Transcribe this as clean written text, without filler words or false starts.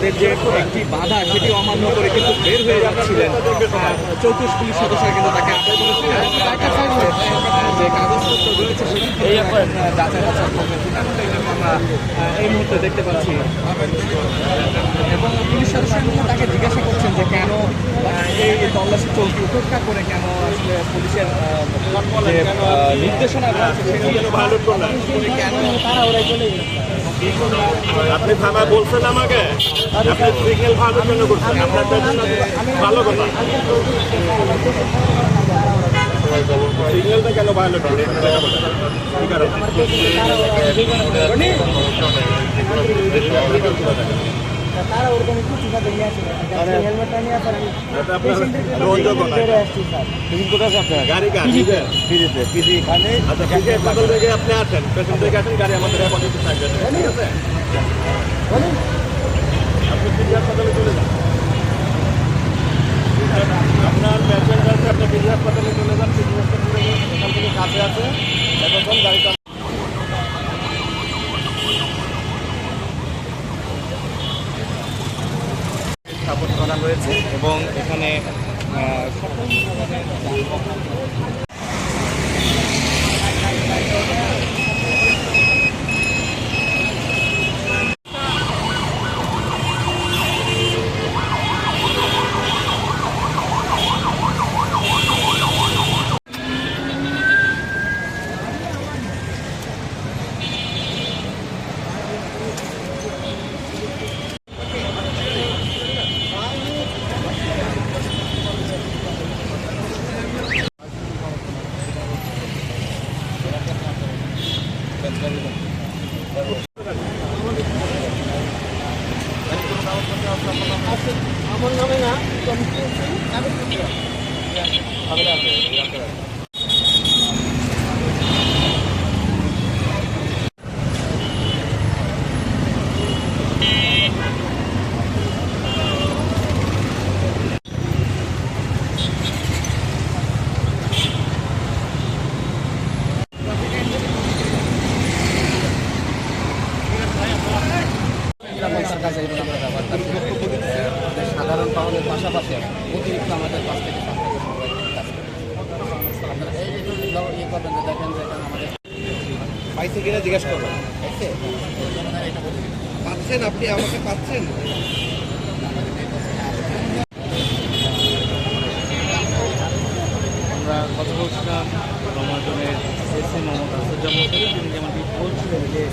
তাদের যে একটি বাধা সেটি অমান্য করে কিন্তু বের হয়ে যাচ্ছিলেন 34 পুলিশ সদস্য কিন্তু তাকে আটক করেছিলেন। যে কাগজপত্র রয়েছে সেটি যাচাই বাছাই করবেন এমনটাই কিন্তু আমরা এই মুহূর্তে দেখতে পাচ্ছি। এবং পুলিশ সদস্যরা তাকে জিজ্ঞাসা করছেন যে কেন এই তল্লাশি চৌকি উপেক্ষা করে কেন আসলে পুলিশের যে নির্দেশনা রয়েছে সেটি কেন তারা ওরাই চলে আপনি থানা বলছেন আমাকে, আপনি সিগন্যাল ভালোর জন্য করছেন, আপনার ভালো কথা। সিগন্যালটা কেন ভালো করে তারা ওরকম একটু চিন্তা নিয়ে আসে হেলমেটটা নিয়ে আসেন। গাড়ি আচ্ছা ঠিক আছে, সকাল থেকে আপনি আসেন, পেছন থেকে আসেন, গাড়ি আমাদের থাকবে, ঠিক আছে? আপনি পিজি হাসপাতালে চলে যান, আপনার পেশেন্ট আছে, আপনি পিজি হাসপাতালে চলে যান। পিজি হাসপাতালে এখান থেকে কাছে আছে, এখন গাড়িটা স্থাপন করা হয়েছে এবং এখানে আমার নামে না সাধারণ পাওয়ার পাশাপাশি অতিরিক্ত আমাদের কাছ থেকে ইয়ে করবেন যে দেখেন যে আমাদের পাইছে কিনা জিজ্ঞাসা করবেন। পাচ্ছেন আপনি, আমাকে পাচ্ছেন? আমরা কথা বলছিলাম রমাজনের এসে মমতা আসাদ তিনি যেমন বলছিলেন যে